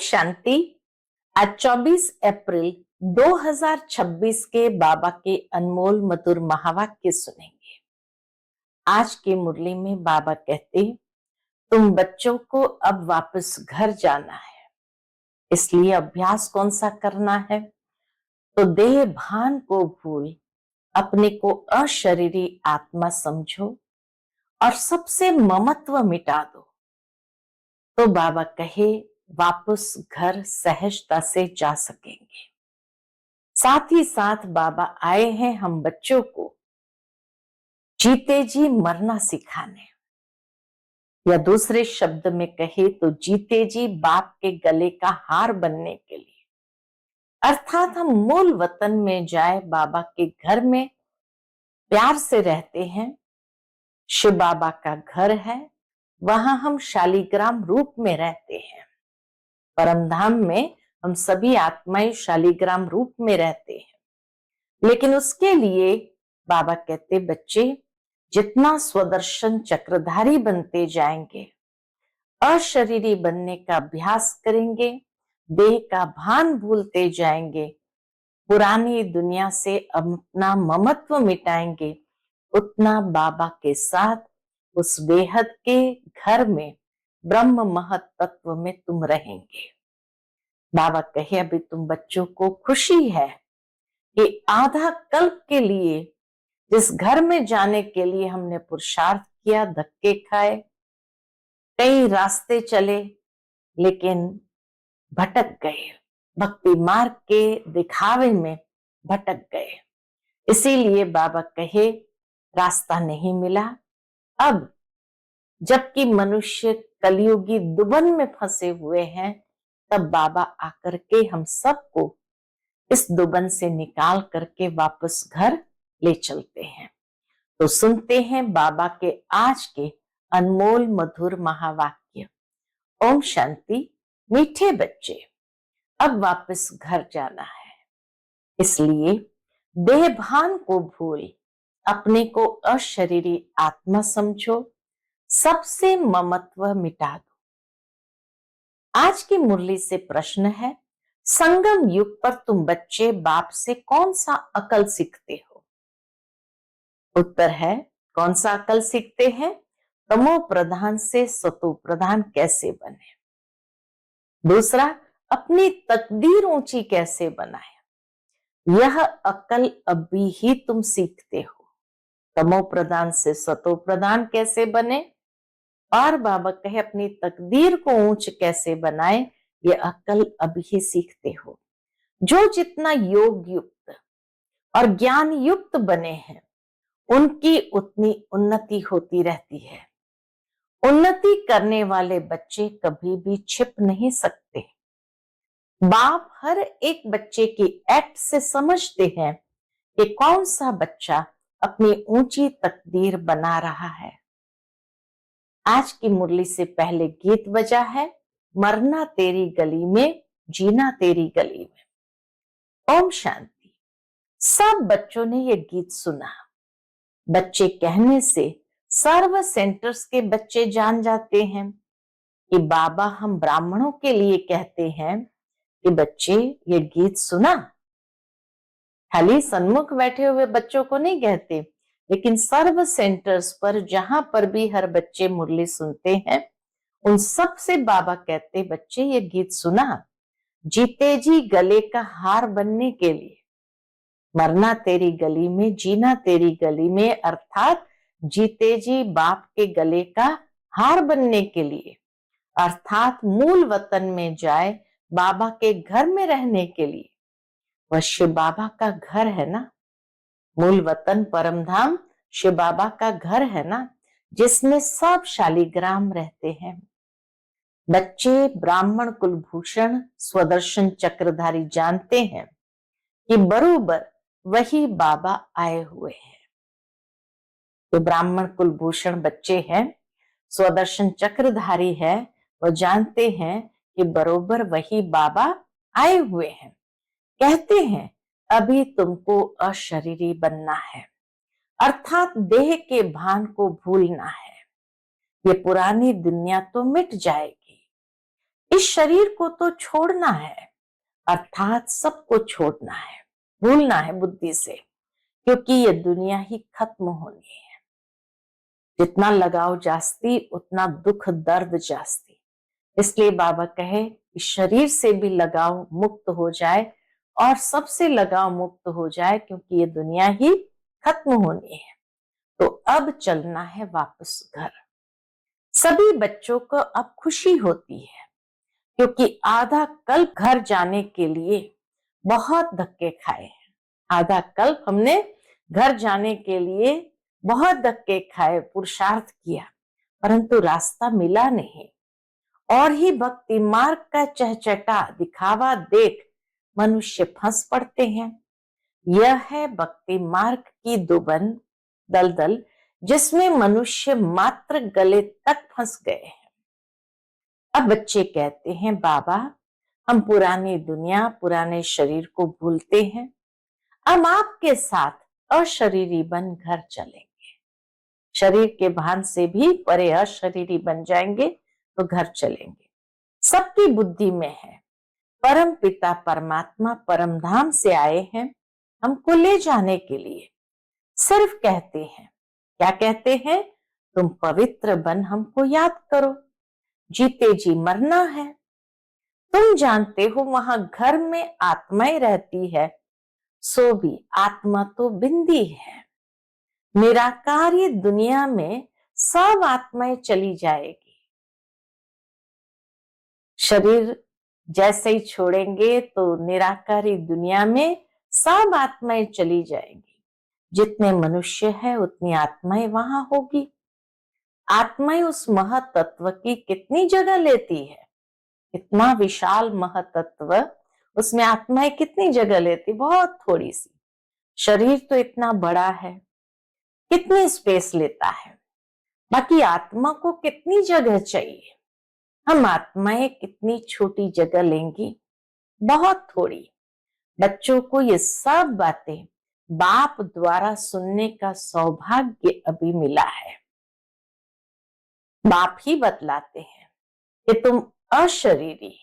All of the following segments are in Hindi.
शांति। आज 24 अप्रैल 2026 के बाबा के अनमोल मधुर महावाक्य सुनेंगे। आज की मुरली में बाबा कहते, तुम बच्चों को अब वापस घर जाना है, इसलिए अभ्यास कौन सा करना है? तो देह भान को भूल अपने को अशरीरी आत्मा समझो और सबसे ममत्व मिटा दो। तो बाबा कहे वापस घर सहजता से जा सकेंगे। साथ ही साथ बाबा आए हैं हम बच्चों को जीते जी मरना सिखाने, या दूसरे शब्द में कहे तो जीते जी बाप के गले का हार बनने के लिए। अर्थात हम मूल वतन में जाए, बाबा के घर में प्यार से रहते हैं। शिव बाबा का घर है, वहां हम शालीग्राम रूप में रहते हैं। परमधाम में हम सभी आत्माएं शालीग्राम रूप में रहते हैं। लेकिन उसके लिए बाबा कहते, बच्चे जितना स्वदर्शन चक्रधारी बनते जाएंगे, अशरीरी बनने का अभ्यास करेंगे, देह का भान भूलते जाएंगे, पुरानी दुनिया से अपना ममत्व मिटाएंगे, उतना बाबा के साथ उस बेहद के घर में ब्रह्म महत तत्व में तुम रहेंगे। बाबा कहे, अभी तुम बच्चों को खुशी है कि आधा कल्प के लिए जिस घर में जाने के लिए हमने पुरुषार्थ किया, धक्के खाए, कई रास्ते चले, लेकिन भटक गए, भक्ति मार्ग के दिखावे में भटक गए। इसीलिए बाबा कहे रास्ता नहीं मिला। अब जबकि मनुष्य कलयुगी दुबन में फंसे हुए हैं, तब बाबा आकर के हम सबको इस दुबन से निकाल करके वापस घर ले चलते हैं। तो सुनते हैं बाबा के आज के अनमोल मधुर महावाक्य। ओम शांति। मीठे बच्चे, अब वापस घर जाना है, इसलिए देह भान को भूल अपने को अशरीरी आत्मा समझो, सबसे ममत्व मिटा दो। आज की मुरली से प्रश्न है, संगम युग पर तुम बच्चे बाप से कौन सा अकल सीखते हो? उत्तर है, कौन सा अकल सीखते हैं? तमो प्रधान से सतो प्रधान कैसे बने। दूसरा, अपनी तकदीर ऊंची कैसे बनाए, यह अकल अभी ही तुम सीखते हो। तमो प्रधान से सतो प्रधान कैसे बने, और बाबा कहे अपनी तकदीर को ऊंच कैसे बनाए, ये अकल अभी सीखते हो। जो जितना योग युक्त और ज्ञान युक्त बने हैं, उनकी उतनी उन्नति होती रहती है। उन्नति करने वाले बच्चे कभी भी छिप नहीं सकते। बाप हर एक बच्चे की एक्ट से समझते हैं कि कौन सा बच्चा अपनी ऊंची तकदीर बना रहा है। आज की मुरली से पहले गीत बजा है, मरना तेरी गली में, जीना तेरी गली में। ओम शांति। सब बच्चों ने ये गीत सुना। बच्चे कहने से सर्व सेंटर्स के बच्चे जान जाते हैं कि बाबा हम ब्राह्मणों के लिए कहते हैं कि बच्चे ये गीत सुना। खाली सन्मुख बैठे हुए बच्चों को नहीं कहते, लेकिन सर्व सेंटर्स पर जहां पर भी हर बच्चे मुरली सुनते हैं, उन सब से बाबा कहते, बच्चे ये गीत सुना, जीते जी गले का हार बनने के लिए। मरना तेरी गली में, जीना तेरी गली में, अर्थात जीते जी बाप के गले का हार बनने के लिए, अर्थात मूल वतन में जाए, बाबा के घर में रहने के लिए। वह शिव बाबा का घर है ना, मूल वतन परमधाम शिव बाबा का घर है ना, जिसमें सब शालीग्राम रहते हैं। बच्चे ब्राह्मण कुलभूषण स्वदर्शन चक्रधारी जानते हैं कि बरोबर वही बाबा आए हुए हैं। तो ब्राह्मण कुलभूषण बच्चे हैं, स्वदर्शन चक्रधारी है, वो जानते हैं कि बरोबर वही बाबा आए हुए हैं। कहते हैं अभी तुमको अशरीरी बनना है, अर्थात देह के भान को भूलना है। ये पुरानी दुनिया तो मिट जाएगी। इस शरीर को तो छोड़ना है, अर्थात सबको छोड़ना है, भूलना है बुद्धि से, क्योंकि ये दुनिया ही खत्म होनी है। जितना लगाव जास्ती उतना दुख दर्द जास्ती। इसलिए बाबा कहे कि शरीर से भी लगाव मुक्त हो जाए और सबसे लगाव मुक्त हो जाए, क्योंकि ये दुनिया ही खत्म होनी है। तो अब चलना है वापस घर। सभी बच्चों को अब खुशी होती है, क्योंकि आधा कल्प घर जाने के लिए बहुत धक्के खाए हैं। आधा कल्प हमने घर जाने के लिए बहुत धक्के खाए, पुरुषार्थ किया, परंतु रास्ता मिला नहीं। और ही भक्ति मार्ग का चहचटा दिखावा देख मनुष्य फंस पड़ते हैं। यह है भक्ति मार्ग की दुबन दलदल, जिसमें मनुष्य मात्र गले तक फंस गए हैं। अब बच्चे कहते हैं, बाबा हम पुरानी दुनिया, पुराने शरीर को भूलते हैं, अब आपके साथ अशरीरी बन घर चलेंगे। शरीर के भान से भी परे अशरीरी बन जाएंगे तो घर चलेंगे। सबकी बुद्धि में है, परम पिता परमात्मा परम धाम से आए हैं हमको ले जाने के लिए। सिर्फ कहते हैं, क्या कहते हैं? तुम पवित्र बन हमको याद करो, जीते जी मरना है। तुम जानते हो वहां घर में आत्माएं रहती है, सो भी आत्मा तो बिंदी है। निराकारी दुनिया में सब आत्माएं चली जाएगी। शरीर जैसे ही छोड़ेंगे तो निराकारी दुनिया में सब आत्माएं चली जाएंगी। जितने मनुष्य है उतनी आत्माएं वहां होगी। आत्माएं उस महतत्व की कितनी जगह लेती है, इतना विशाल महतत्व, उसमें आत्माएं कितनी जगह लेती? बहुत थोड़ी सी। शरीर तो इतना बड़ा है, कितनी स्पेस लेता है, बाकी आत्मा को कितनी जगह चाहिए? हम आत्माएं कितनी छोटी जगह लेंगी? बहुत थोड़ी। बच्चों को ये सब बातें बाप द्वारा सुनने का सौभाग्य अभी मिला है। बाप ही बतलाते हैं कि तुम अशरीरी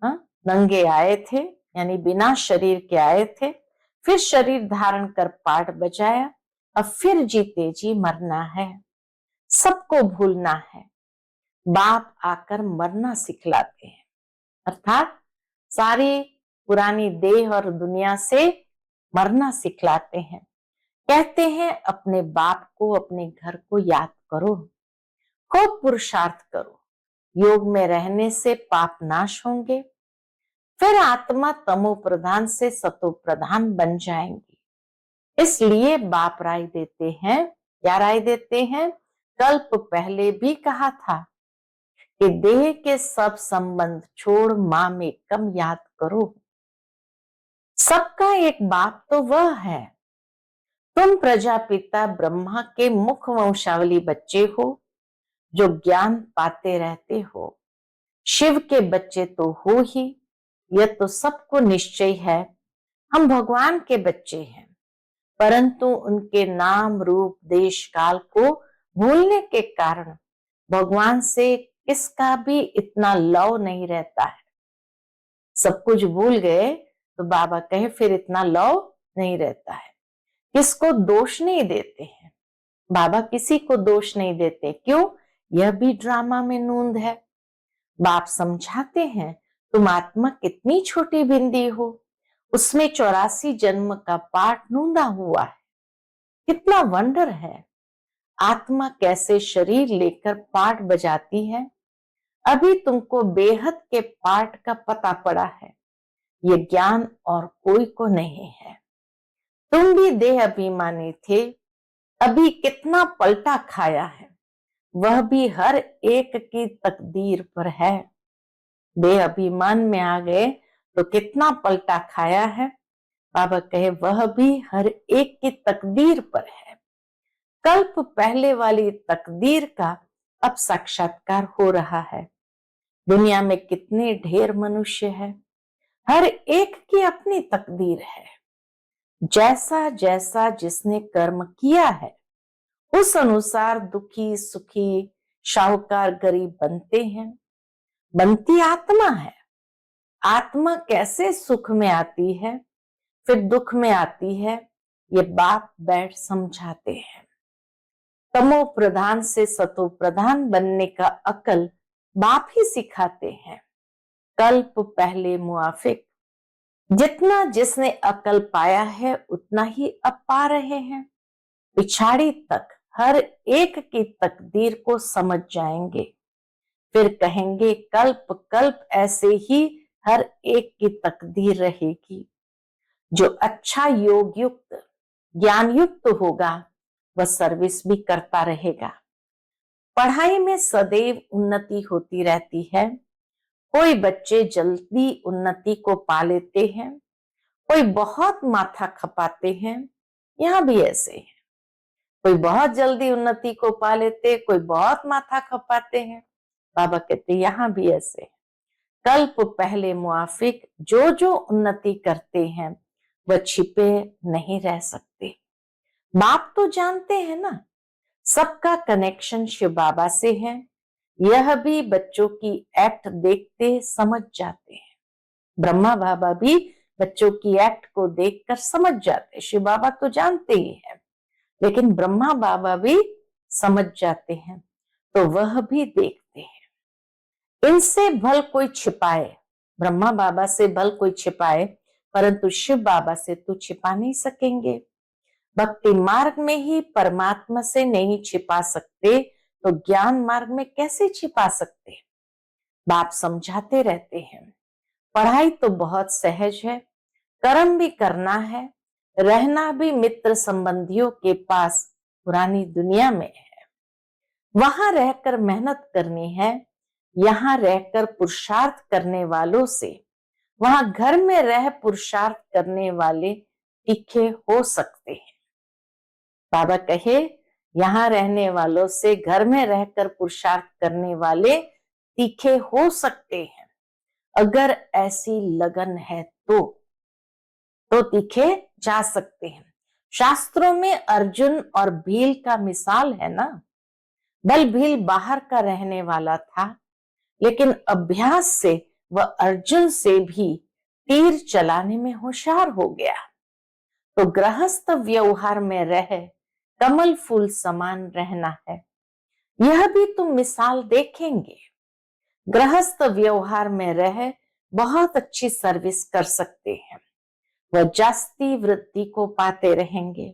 नंगे आए थे, यानी बिना शरीर के आए थे, फिर शरीर धारण कर पाठ बजाया, अब फिर जीते जी मरना है, सबको भूलना है। बाप आकर मरना सिखलाते हैं, अर्थात सारी पुरानी देह और दुनिया से मरना सिखलाते हैं। कहते हैं अपने बाप को, अपने घर को याद करो, खूब पुरुषार्थ करो। योग में रहने से पाप नाश होंगे, फिर आत्मा तमो प्रधान से सतो प्रधान बन जाएंगी। इसलिए बाप राय देते हैं, क्या राय देते हैं? कल्प पहले भी कहा था कि देह के सब संबंध छोड़ मां में कम याद करो। सबका एक बाप तो वह है। तुम प्रजापिता ब्रह्मा के मुख वंशावली बच्चे हो, जो ज्ञान पाते रहते हो। शिव के बच्चे तो हो ही, यह तो सबको निश्चय है। हम भगवान के बच्चे हैं, परंतु उनके नाम रूप देश काल को भूलने के कारण भगवान से किसका भी इतना लव नहीं रहता है। सब कुछ भूल गए तो बाबा कहे फिर इतना लव नहीं रहता है। किसको दोष नहीं देते हैं, बाबा किसी को दोष नहीं देते। क्यों? यह भी ड्रामा में नूंद है। बाप समझाते हैं, तुम आत्मा कितनी छोटी बिंदी हो, उसमें 84 जन्म का पाठ नूंदा हुआ है। कितना वंडर है, आत्मा कैसे शरीर लेकर पाठ बजाती है। अभी तुमको बेहद के पाठ का पता पड़ा है, ये ज्ञान और कोई को नहीं है। तुम भी देह अभिमानी थे, अभी कितना पलटा खाया है, वह भी हर एक की तकदीर पर है। देह अभिमान में आ गए तो कितना पलटा खाया है। बाबा कहे वह भी हर एक की तकदीर पर है। कल्प पहले वाली तकदीर का अब साक्षात्कार हो रहा है। दुनिया में कितने ढेर मनुष्य है, हर एक की अपनी तकदीर है। जैसा जैसा जिसने कर्म किया है उस अनुसार दुखी सुखी, शाहूकार गरीब बनते हैं। बनती आत्मा है। आत्मा कैसे सुख में आती है, फिर दुख में आती है, ये बाप बैठ समझाते हैं। तमो प्रधान से सतो प्रधान बनने का अकल बाप ही सिखाते हैं। कल्प पहले मुआफिक, जितना जिसने अकल पाया है उतना ही अब पा रहे हैं। पिछाड़ी तक हर एक की तकदीर को समझ जाएंगे, फिर कहेंगे कल्प कल्प ऐसे ही हर एक की तकदीर रहेगी। जो अच्छा योग युक्त ज्ञान युक्त होगा वह सर्विस भी करता रहेगा। पढ़ाई में सदैव उन्नति होती रहती है। कोई बच्चे जल्दी उन्नति को पा लेते हैं, कोई बहुत माथा खपाते हैं। यहाँ भी ऐसे है, कोई बहुत जल्दी उन्नति को पा लेते, कोई बहुत माथा खपाते हैं। बाबा कहते यहाँ भी ऐसे है। कल्प पहले मुआफिक, जो जो उन्नति करते हैं वह छिपे नहीं रह सकते। बाप तो जानते हैं ना, सबका कनेक्शन शिव बाबा से है। यह भी बच्चों की एक्ट देखते समझ जाते हैं। ब्रह्मा बाबा भी बच्चों की एक्ट को देखकर समझ जाते हैं। शिव बाबा तो जानते ही हैं, लेकिन ब्रह्मा बाबा भी समझ जाते हैं, तो वह भी देखते हैं। इनसे भल कोई छिपाए, ब्रह्मा बाबा से भल कोई छिपाए, परंतु शिव बाबा से तो छिपा नहीं सकेंगे। भक्ति मार्ग में ही परमात्मा से नहीं छिपा सकते, तो ज्ञान मार्ग में कैसे छिपा सकते। बाप समझाते रहते हैं, पढ़ाई तो बहुत सहज है, कर्म भी करना है, रहना भी मित्र संबंधियों के पास पुरानी दुनिया में है। वहां रहकर मेहनत करनी है, यहाँ रहकर पुरुषार्थ करने वालों से वहां घर में रह पुरुषार्थ करने वाले तीखे हो सकते हैं। बाबा कहे यहाँ रहने वालों से घर में रहकर पुरुषार्थ करने वाले तीखे हो सकते हैं। अगर ऐसी लगन है तो तीखे जा सकते हैं। शास्त्रों में अर्जुन और भील का मिसाल है ना। बल भील बाहर का रहने वाला था, लेकिन अभ्यास से वह अर्जुन से भी तीर चलाने में होशियार हो गया। तो गृहस्थ व्यवहार में रह कमल फूल समान रहना है, यह भी तुम मिसाल देखेंगे। गृहस्थ व्यवहार में रह बहुत अच्छी सर्विस कर सकते हैं, वह जास्ती वृद्धि को पाते रहेंगे।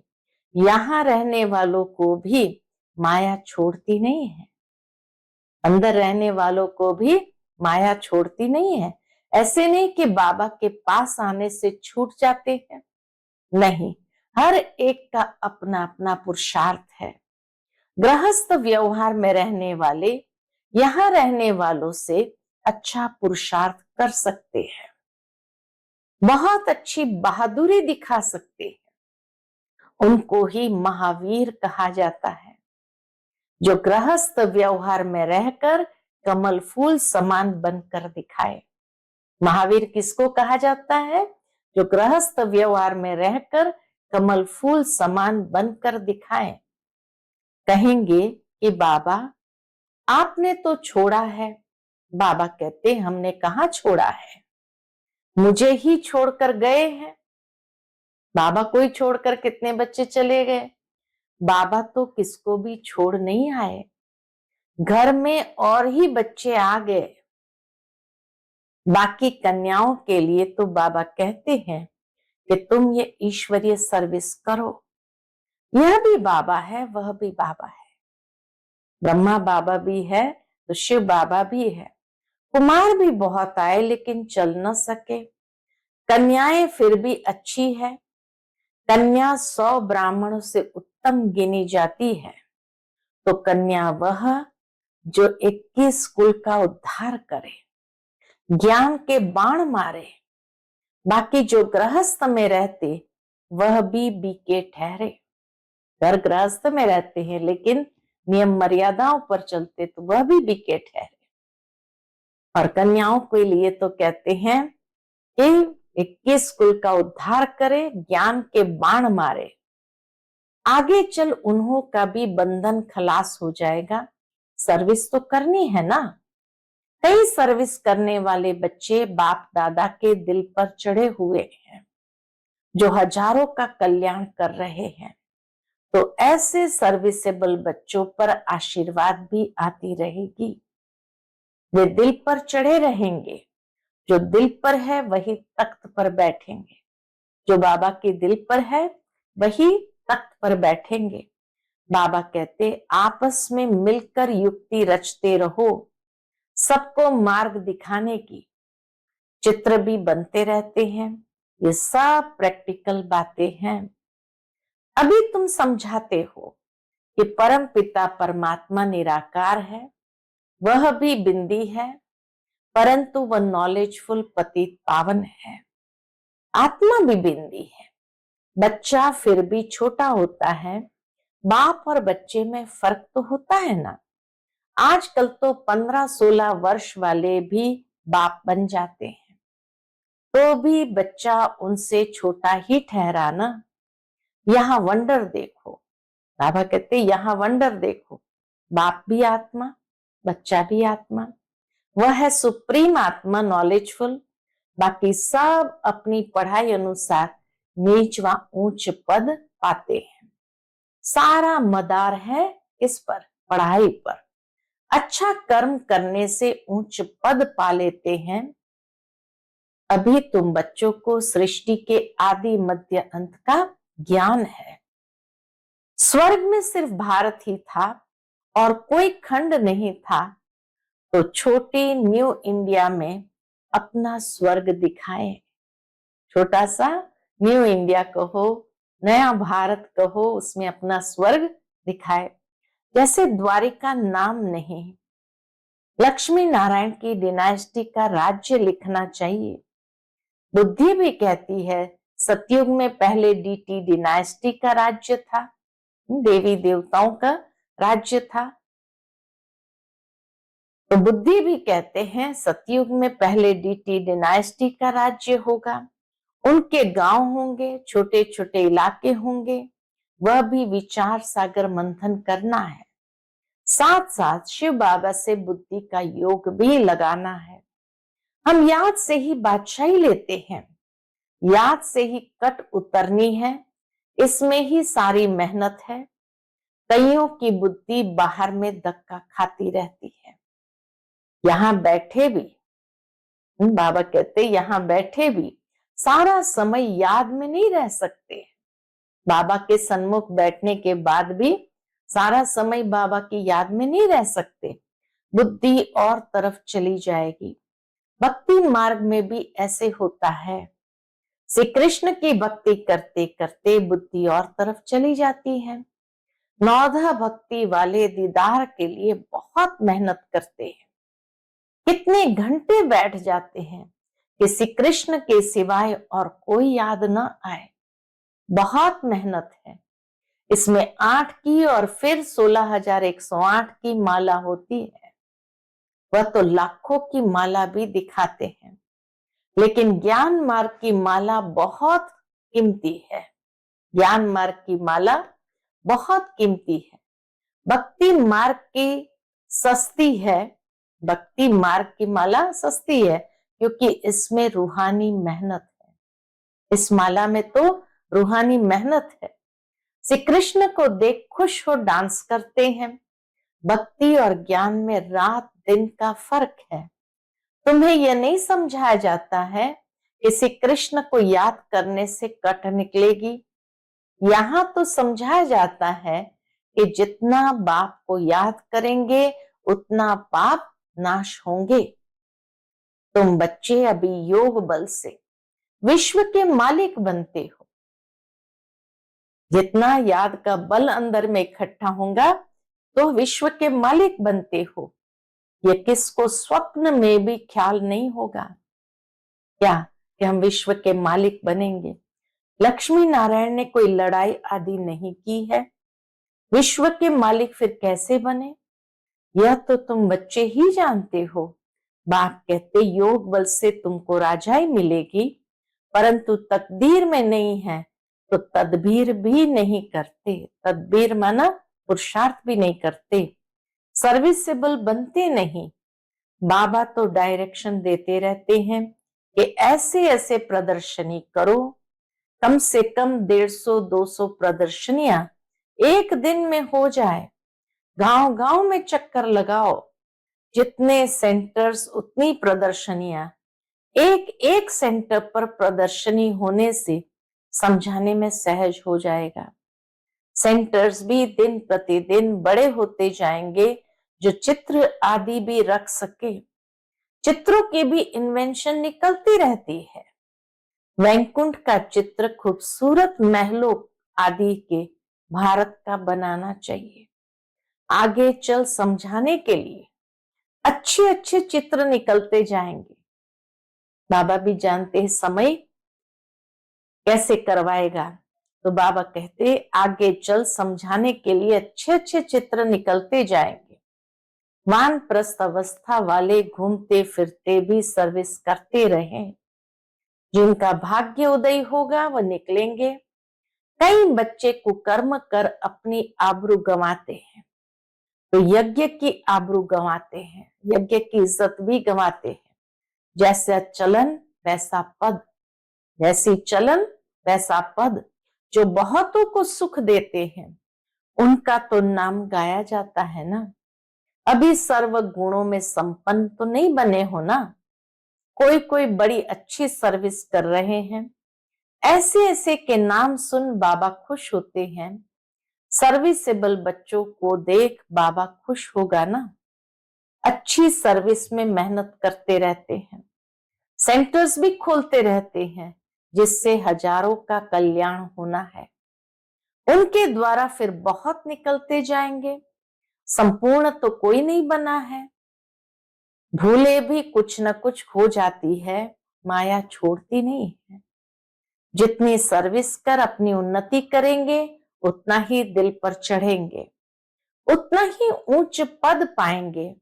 यहाँ रहने वालों को भी माया छोड़ती नहीं है, अंदर रहने वालों को भी माया छोड़ती नहीं है। ऐसे नहीं कि बाबा के पास आने से छूट जाते हैं, नहीं, हर एक का अपना अपना पुरुषार्थ है। गृहस्थ व्यवहार में रहने वाले यहाँ रहने वालों से अच्छा पुरुषार्थ कर सकते हैं, बहुत अच्छी बहादुरी दिखा सकते हैं। उनको ही महावीर कहा जाता है, जो गृहस्थ व्यवहार में रहकर कमल फूल समान बनकर दिखाए। महावीर किसको कहा जाता है? जो गृहस्थ व्यवहार में रहकर कमल फूल समान बनकर दिखाए। कहेंगे कि बाबा आपने तो छोड़ा है। बाबा कहते हमने कहाँ छोड़ा है, मुझे ही छोड़कर गए हैं। बाबा को ही छोड़कर कितने बच्चे चले गए। बाबा तो किसको भी छोड़ नहीं आए, घर में और ही बच्चे आ गए। बाकी कन्याओं के लिए तो बाबा कहते हैं कि तुम ये ईश्वरीय सर्विस करो। यह भी बाबा है, वह भी बाबा है। ब्रह्मा बाबा भी है तो शिव बाबा भी है। कुमार भी बहुत आए लेकिन चल न सके। कन्याएं फिर भी अच्छी है। कन्या 100 ब्राह्मणों से उत्तम गिनी जाती है। तो कन्या वह जो 21 कुल का उद्धार करे, ज्ञान के बाण मारे। बाकी जो गृहस्थ में रहते वह भी बीके ठहरे। घर गृहस्थ में रहते हैं लेकिन नियम मर्यादाओं पर चलते तो वह भी बीके ठहरे। और कन्याओं के लिए तो कहते हैं कि 21 कुल का उद्धार करे, ज्ञान के बाण मारे। आगे चल उन्हों का भी बंधन खलास हो जाएगा। सर्विस तो करनी है ना। कई सर्विस करने वाले बच्चे बाप दादा के दिल पर चढ़े हुए हैं, जो हजारों का कल्याण कर रहे हैं। तो ऐसे सर्विसेबल बच्चों पर आशीर्वाद भी आती रहेगी। वे दिल पर चढ़े रहेंगे। जो दिल पर है वही तख्त पर बैठेंगे। जो बाबा के दिल पर है वही तख्त पर बैठेंगे। बाबा कहते आपस में मिलकर युक्ति रचते रहो, सबको मार्ग दिखाने की। चित्र भी बनते रहते हैं। ये सब प्रैक्टिकल बातें हैं। अभी तुम समझाते हो कि परम पिता परमात्मा निराकार है, वह भी बिंदी है, परंतु वह नॉलेजफुल पतित पावन है। आत्मा भी बिंदी है। बच्चा फिर भी छोटा होता है। बाप और बच्चे में फर्क तो होता है ना। आजकल तो 15-16 वर्ष वाले भी बाप बन जाते हैं, तो भी बच्चा उनसे छोटा ही ठहरा ना। यहाँ वंडर देखो। बाबा कहते यहाँ वंडर देखो। बाप भी आत्मा, बच्चा भी आत्मा। वह है सुप्रीम आत्मा, नॉलेजफुल। बाकी सब अपनी पढ़ाई अनुसार नीच व ऊंच पद पाते हैं। सारा मदार है इस पर, पढ़ाई पर। अच्छा कर्म करने से उच्च पद पा लेते हैं। अभी तुम बच्चों को सृष्टि के आदि मध्य अंत का ज्ञान है। स्वर्ग में सिर्फ भारत ही था और कोई खंड नहीं था, तो छोटे न्यू इंडिया में अपना स्वर्ग दिखाए। छोटा सा न्यू इंडिया कहो, नया भारत कहो, उसमें अपना स्वर्ग दिखाए। जैसे द्वारिका नाम नहीं, लक्ष्मी नारायण की डिनाइस्टी का राज्य लिखना चाहिए। बुद्धि भी कहती है सतयुग में पहले डीटी डिनाइस्टी का राज्य था, देवी देवताओं का राज्य था। तो बुद्धि भी कहते हैं सतयुग में पहले डीटी डिनाइस्टी का राज्य होगा। उनके गांव होंगे, छोटे छोटे इलाके होंगे। वह भी विचार सागर मंथन करना है। साथ साथ शिव बाबा से बुद्धि का योग भी लगाना है। हम याद से ही बादशाही लेते हैं, याद से ही कट उतरनी है। इसमें ही सारी मेहनत है। कईयों की बुद्धि बाहर में धक्का खाती रहती है। यहां बैठे भी, बाबा कहते यहां बैठे भी सारा समय याद में नहीं रह सकते। बाबा के सन्मुख बैठने के बाद भी सारा समय बाबा की याद में नहीं रह सकते। बुद्धि और तरफ चली जाएगी। भक्ति मार्ग में भी ऐसे होता है। श्री कृष्ण की भक्ति करते करते बुद्धि और तरफ चली जाती है। नौधा भक्ति वाले दीदार के लिए बहुत मेहनत करते हैं। कितने घंटे बैठ जाते हैं कि श्री कृष्ण के सिवाय और कोई याद न आए। बहुत मेहनत है। इसमें 8 की और फिर 16,108 की माला होती है। वह तो लाखों की माला भी दिखाते हैं, लेकिन ज्ञान मार्ग की माला बहुत कीमती है। ज्ञान मार्ग की माला बहुत कीमती है। भक्ति मार्ग की सस्ती है। भक्ति मार्ग की माला सस्ती है क्योंकि इसमें रूहानी मेहनत है। इस माला में तो रूहानी मेहनत है। श्री कृष्ण को देख खुश हो डांस करते हैं। भक्ति और ज्ञान में रात दिन का फर्क है। तुम्हें यह नहीं समझाया जाता है कि श्री कृष्ण को याद करने से कट निकलेगी। यहां तो समझाया जाता है कि जितना बाप को याद करेंगे उतना पाप नाश होंगे। तुम बच्चे अभी योग बल से विश्व के मालिक बनते हो। जितना याद का बल अंदर में इकट्ठा होगा तो विश्व के मालिक बनते हो। यह किसको स्वप्न में भी ख्याल नहीं होगा क्या कि हम विश्व के मालिक बनेंगे। लक्ष्मी नारायण ने कोई लड़ाई आदि नहीं की है। विश्व के मालिक फिर कैसे बने, यह तो तुम बच्चे ही जानते हो। बाप कहते योग बल से तुमको राजाई मिलेगी, परंतु तकदीर में नहीं है तो तदबीर भी नहीं करते। तदबीर माना पुरुषार्थ भी नहीं करते, सर्विसेबल बनते नहीं। बाबा तो डायरेक्शन देते रहते हैं कि ऐसे ऐसे प्रदर्शनी करो, कम से कम 150-200 प्रदर्शनियां एक दिन में हो जाए। गांव गांव में चक्कर लगाओ, जितने सेंटर्स उतनी प्रदर्शनियां। एक एक सेंटर पर प्रदर्शनी होने से समझाने में सहज हो जाएगा। सेंटर्स भी दिन प्रतिदिन बड़े होते जाएंगे, जो चित्र आदि भी रख सके। चित्रों की भी इन्वेंशन निकलती रहती है। वैकुंठ का चित्र खूबसूरत महलों आदि के भारत का बनाना चाहिए। आगे चल समझाने के लिए अच्छे अच्छे चित्र निकलते जाएंगे। बाबा भी जानते हैं समय कैसे करवाएगा, तो बाबा कहते आगे चल समझाने के लिए अच्छे अच्छे चित्र निकलते जाएंगे। वानप्रस्थ अवस्था वाले घूमते फिरते भी सर्विस करते रहें। जिनका भाग्य उदय होगा वह निकलेंगे। कई बच्चे कुकर्म कर अपनी आबरू गंवाते हैं, तो यज्ञ की आबरू गंवाते हैं, यज्ञ की इज्जत भी गंवाते हैं। जैसा चलन वैसा पद, जैसी चलन वैसा पद। जो बहुतों को सुख देते हैं उनका तो नाम गाया जाता है ना। अभी सर्व गुणों में संपन्न तो नहीं बने हो ना। कोई कोई बड़ी अच्छी सर्विस कर रहे हैं, ऐसे ऐसे के नाम सुन बाबा खुश होते हैं। सर्विसेबल बच्चों को देख बाबा खुश होगा ना। अच्छी सर्विस में मेहनत करते रहते हैं, सेंटर्स भी खोलते रहते हैं, जिससे हजारों का कल्याण होना है। उनके द्वारा फिर बहुत निकलते जाएंगे। संपूर्ण तो कोई नहीं बना है, भूले भी कुछ न कुछ हो जाती है, माया छोड़ती नहीं है। जितनी सर्विस कर अपनी उन्नति करेंगे उतना ही दिल पर चढ़ेंगे, उतना ही ऊंच पद पाएंगे।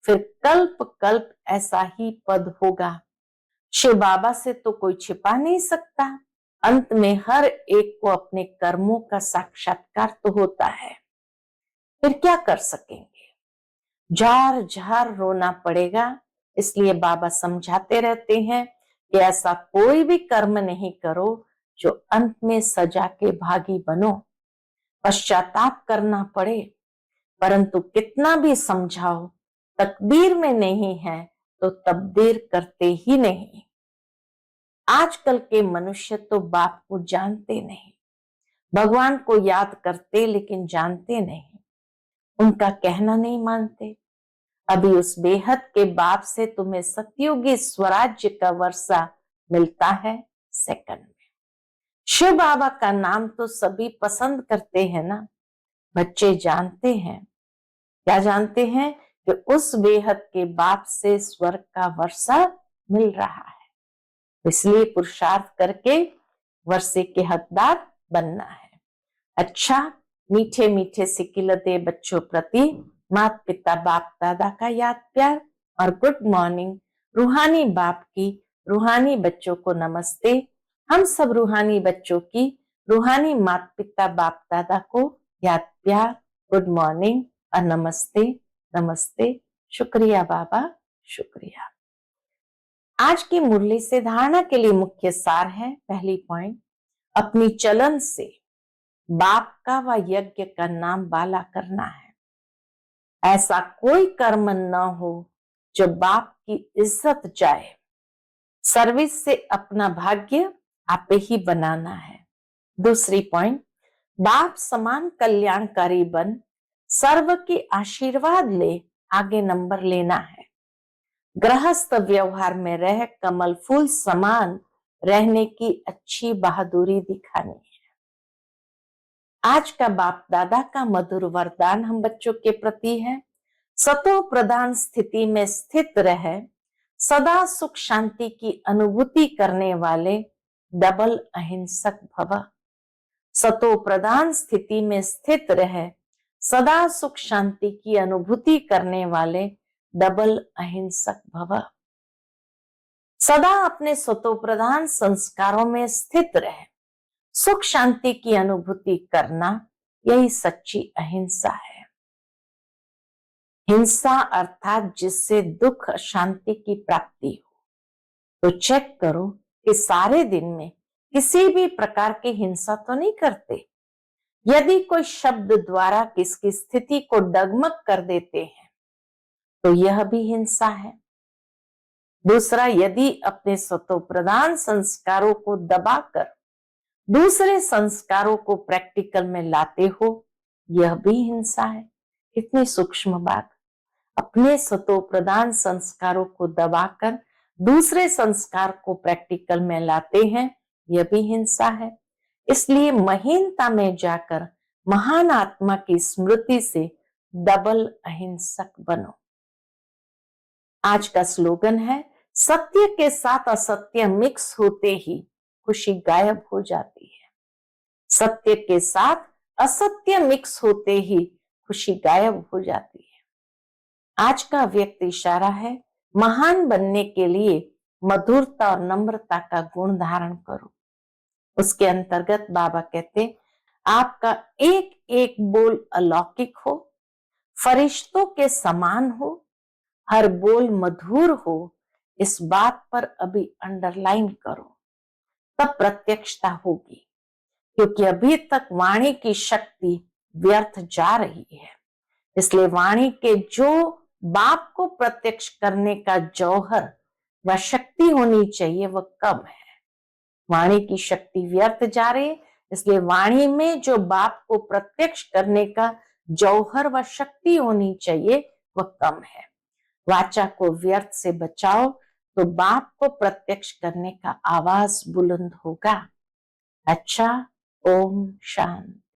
फिर कल्प कल्प ऐसा ही पद होगा। शिव बाबा से तो कोई छिपा नहीं सकता। अंत में हर एक को अपने कर्मों का साक्षात्कार तो होता है। फिर क्या कर सकेंगे, जार जार रोना पड़ेगा। इसलिए बाबा समझाते रहते हैं कि ऐसा कोई भी कर्म नहीं करो जो अंत में सजा के भागी बनो। पश्चाताप करना पड़े, परंतु कितना भी समझाओ, तकदीर में नहीं है तो तब्दीर करते ही नहीं। आजकल के मनुष्य तो बाप को जानते नहीं, भगवान को याद करते लेकिन जानते नहीं, उनका कहना नहीं मानते। अभी उस बेहद के बाप से तुम्हें सतयुगी स्वराज्य का वर्षा मिलता है सेकंड में। शिव बाबा का नाम तो सभी पसंद करते हैं ना। बच्चे जानते हैं, क्या जानते हैं कि उस बेहद के बाप से स्वर्ग का वर्षा मिल रहा है। इसलिए पुरुषार्थ करके वर्षे के हकदार बनना है। अच्छा, मीठे मीठे सिकिलते बच्चों प्रति माता पिता बाप दादा का याद प्यार और गुड मॉर्निंग। रूहानी बाप की रूहानी बच्चों को नमस्ते। हम सब रूहानी बच्चों की रूहानी माता पिता बाप दादा को याद प्यार, गुड मॉर्निंग और नमस्ते नमस्ते। शुक्रिया बाबा, शुक्रिया। आज की मुरली से धारणा के लिए मुख्य सार है। पहली पॉइंट, अपनी चलन से बाप का व यज्ञ का नाम बाला करना है। ऐसा कोई कर्म न हो जो बाप की इज्जत जाए। सर्विस से अपना भाग्य आप ही बनाना है। दूसरी पॉइंट, बाप समान कल्याणकारी बन सर्व के आशीर्वाद ले आगे नंबर लेना है। गृहस्थ व्यवहार में रह कमल फूल समान रहने की अच्छी बहादुरी दिखानी है। आज का बाप दादा का मधुर वरदान हम बच्चों के प्रति है। सतो प्रधान स्थिति में स्थित रहे, सदा सुख शांति की अनुभूति करने वाले डबल अहिंसक भव। सतो प्रधान स्थिति में स्थित रहे, सदा सुख शांति की अनुभूति करने वाले डबल अहिंसक भव। सदा अपने सतो प्रधान संस्कारों में स्थित रहे, सुख शांति की अनुभूति करना, यही सच्ची अहिंसा है। हिंसा अर्थात जिससे दुख अशांति की प्राप्ति हो। तो चेक करो कि सारे दिन में किसी भी प्रकार की हिंसा तो नहीं करते। यदि कोई शब्द द्वारा किसकी स्थिति को डगमग कर देते हैं तो यह भी हिंसा है। दूसरा, यदि अपने स्वतो प्रधान संस्कारों को दबाकर दूसरे संस्कारों को प्रैक्टिकल में लाते हो, यह भी हिंसा है। कितनी सूक्ष्म बात। अपने स्वतो प्रधान संस्कारों को दबाकर दूसरे संस्कार को प्रैक्टिकल में लाते हैं, यह भी हिंसा है। इसलिए महीनता में जाकर महान आत्मा की स्मृति से डबल अहिंसक बनो। आज का स्लोगन है, सत्य के साथ असत्य मिक्स होते ही खुशी गायब हो जाती है। सत्य के साथ असत्य मिक्स होते ही खुशी गायब हो जाती है। आज का व्यक्त इशारा है, महान बनने के लिए मधुरता और नम्रता का गुण धारण करो। उसके अंतर्गत बाबा कहते, आपका एक एक बोल अलौकिक हो, फरिश्तों के समान हो, हर बोल मधुर हो। इस बात पर अभी अंडरलाइन करो, तब प्रत्यक्षता होगी। क्योंकि अभी तक वाणी की शक्ति व्यर्थ जा रही है। इसलिए वाणी के जो बाप को प्रत्यक्ष करने का जौहर व शक्ति होनी चाहिए वह कम है। वाणी की शक्ति व्यर्थ जा रही है, इसलिए वाणी में जो बाप को प्रत्यक्ष करने का जौहर व शक्ति होनी चाहिए वह कम है। वाचा को व्यर्थ से बचाओ तो बाप को प्रत्यक्ष करने का आवाज बुलंद होगा। अच्छा, ओम शांति।